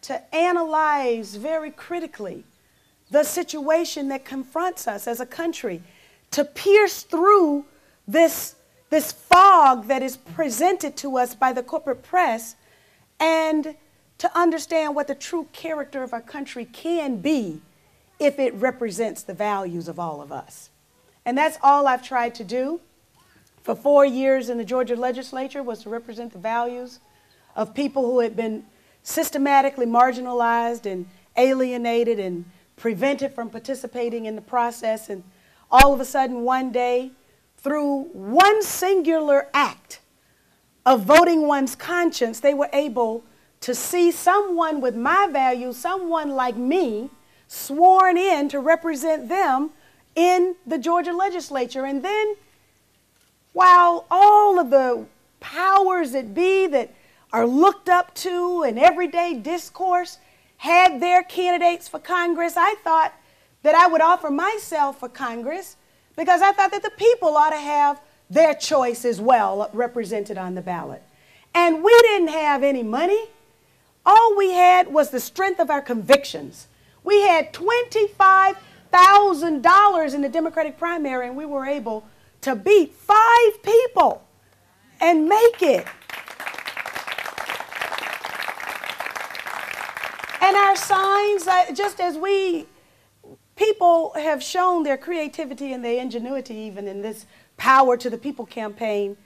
to analyze very critically the situation that confronts us as a country, to pierce through this fog that is presented to us by the corporate press, and to understand what the true character of our country can be if it represents the values of all of us. And that's all I've tried to do for 4 years in the Georgia legislature, was to represent the values of people who had been systematically marginalized and alienated and prevented from participating in the process. And all of a sudden, one day, through one singular act of voting one's conscience, they were able to see someone with my values, someone like me, sworn in to represent them in the Georgia legislature. And then, while all of the powers that be that are looked up to in everyday discourse had their candidates for Congress, I thought that I would offer myself for Congress, because I thought that the people ought to have their choice as well represented on the ballot. And we didn't have any money. All we had was the strength of our convictions. We had $25,000 in the Democratic primary, and we were able to beat 5 people and make it. And our signs, just as people have shown their creativity and their ingenuity even in this Power to the People campaign,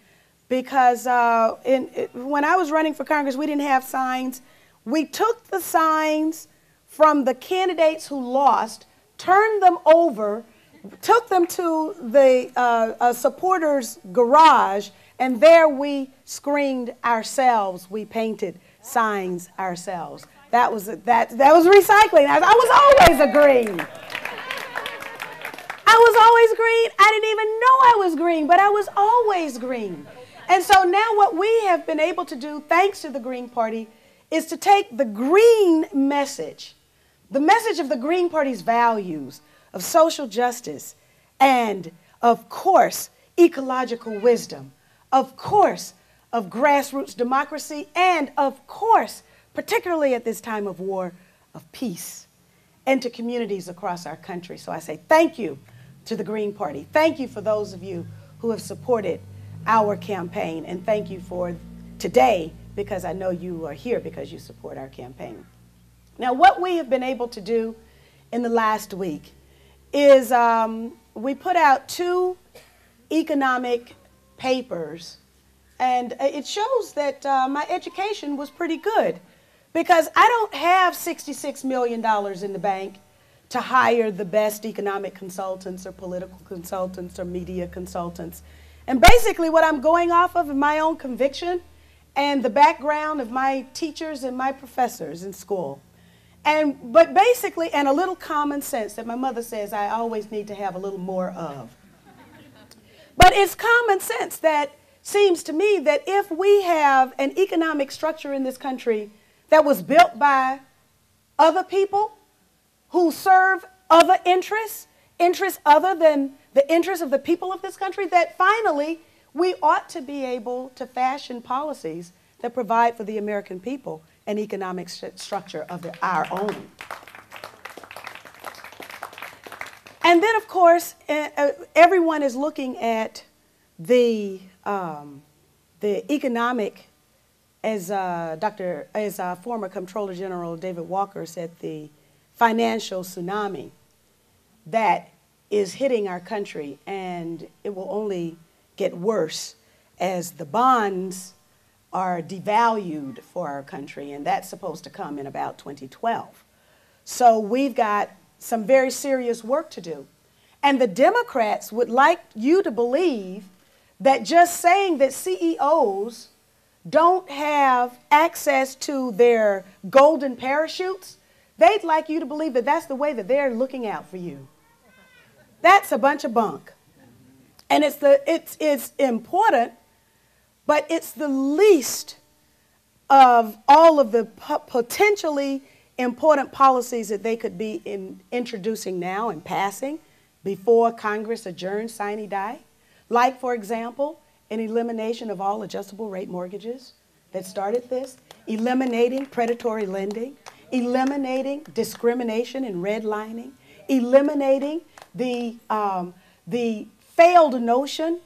because when I was running for Congress, we didn't have signs. We took the signs from the candidates who lost, turned them over, took them to the supporters' garage, and there we screened ourselves. We painted signs ourselves. That was recycling. I was always a green. I was always green. I didn't even know I was green, but I was always green. And so now what we have been able to do, thanks to the Green Party, is to take the green message, the message of the Green Party's values of social justice and, of course, ecological wisdom, of course, of grassroots democracy, and, of course, particularly at this time of war, of peace, into communities across our country. So I say thank you to the Green Party. Thank you for those of you who have supported our campaign, and thank you for today, because I know you are here because you support our campaign. Now, what we have been able to do in the last week is we put out 2 economic papers, and it shows that my education was pretty good, because I don't have $66 million in the bank to hire the best economic consultants or political consultants or media consultants. And basically what I'm going off of is my own conviction and the background of my teachers and my professors in school. But basically, and a little common sense that my mother says I always need to have a little more of. But it's common sense that seems to me that if we have an economic structure in this country that was built by other people who serve other interests other than the interests of the people of this country, that finally we ought to be able to fashion policies that provide for the American people an economic structure of our own. And then, of course, everyone is looking at the economic, as former Comptroller General David Walker said, the financial tsunami that is hitting our country, and it will only get worse as the bonds are devalued for our country, and that's supposed to come in about 2012. So we've got some very serious work to do. And the Democrats would like you to believe that just saying that CEOs don't have access to their golden parachutes, they'd like you to believe that that's the way that they're looking out for you. That's a bunch of bunk. And it's important, but it's the least of all of the potentially important policies that they could be introducing now and passing before Congress adjourns sine die. Like, for example, an elimination of all adjustable rate mortgages that started this, eliminating predatory lending, eliminating discrimination and redlining, eliminating the failed notion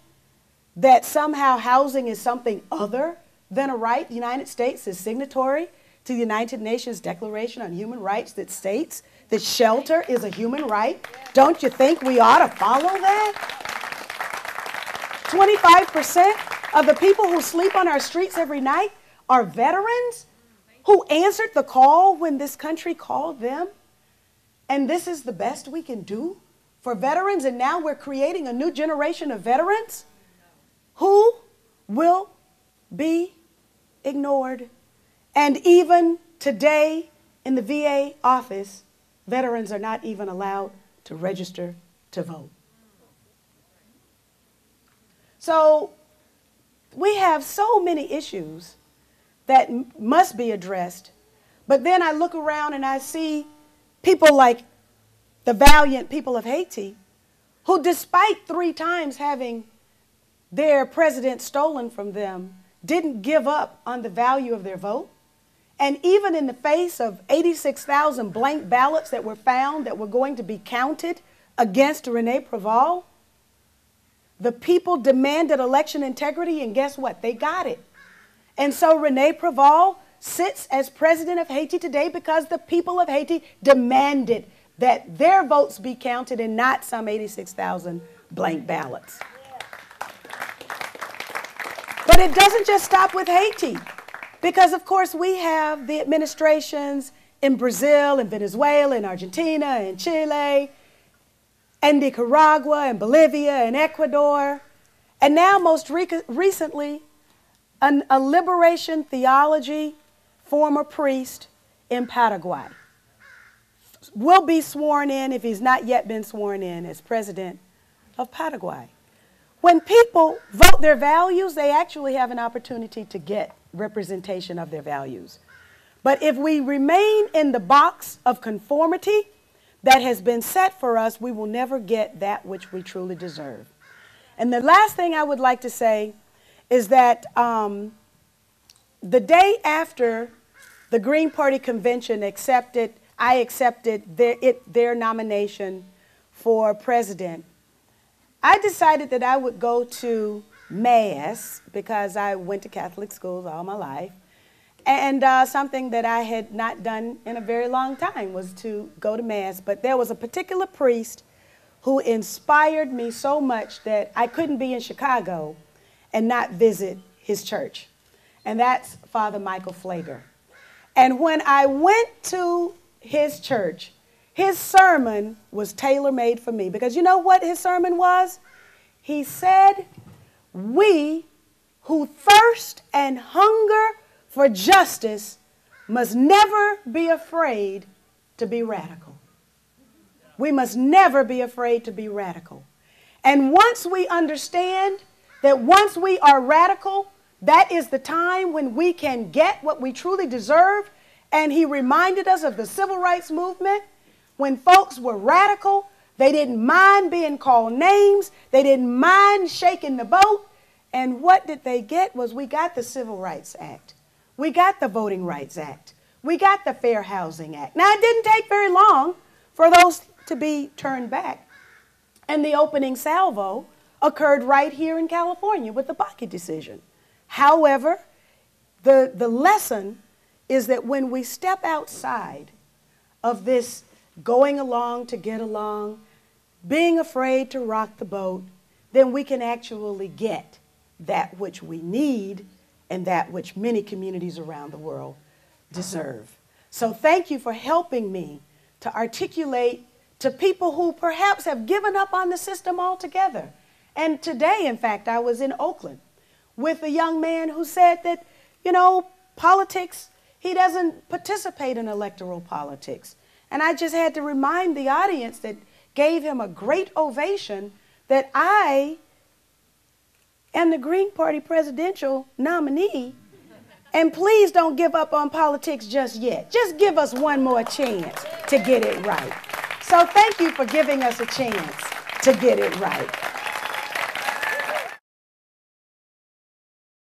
that somehow housing is something other than a right. The United States is signatory to the United Nations Declaration on Human Rights that states that shelter is a human right. Don't you think we ought to follow that? 25% of the people who sleep on our streets every night are veterans who answered the call when this country called them. And this is the best we can do for veterans. And now we're creating a new generation of veterans who will be ignored. And even today in the VA office, veterans are not even allowed to register to vote. So we have so many issues that must be addressed. But then I look around and I see people like the valiant people of Haiti, who despite 3 times having their president stolen from them, didn't give up on the value of their vote. And even in the face of 86,000 blank ballots that were found that were going to be counted against René Préval, the people demanded election integrity, and guess what? They got it. And so René Préval sits as president of Haiti today because the people of Haiti demanded that their votes be counted and not some 86,000 blank ballots. But it doesn't just stop with Haiti, because of course we have the administrations in Brazil and Venezuela and Argentina and Chile and Nicaragua and Bolivia and Ecuador, and now most recently a liberation theology former priest in Paraguay will be sworn in, if he's not yet been sworn in, as president of Paraguay. When people vote their values, they actually have an opportunity to get representation of their values. But if we remain in the box of conformity that has been set for us, we will never get that which we truly deserve. And the last thing I would like to say is that the day after the Green Party convention I accepted their nomination for president, I decided that I would go to Mass, because I went to Catholic schools all my life. And something that I had not done in a very long time was to go to Mass. But there was a particular priest who inspired me so much that I couldn't be in Chicago and not visit his church. And that's Father Michael Flager. And when I went to his church, his sermon was tailor-made for me. Because you know what his sermon was? He said, "We who thirst and hunger for justice must never be afraid to be radical." We must never be afraid to be radical. And once we understand that once we are radical, that is the time when we can get what we truly deserve. And he reminded us of the civil rights movement. When folks were radical, they didn't mind being called names. They didn't mind shaking the boat. And what did they get was we got the Civil Rights Act. We got the Voting Rights Act. We got the Fair Housing Act. Now, it didn't take very long for those to be turned back. And the opening salvo occurred right here in California with the Bakke decision. However, the lesson is that when we step outside of this going along to get along, being afraid to rock the boat, then we can actually get that which we need and that which many communities around the world deserve. So thank you for helping me to articulate to people who perhaps have given up on the system altogether. And today, in fact, I was in Oakland with a young man who said that, you know, politics, he doesn't participate in electoral politics. And I just had to remind the audience that gave him a great ovation that I am the Green Party presidential nominee. And please don't give up on politics just yet. Just give us one more chance to get it right. So thank you for giving us a chance to get it right.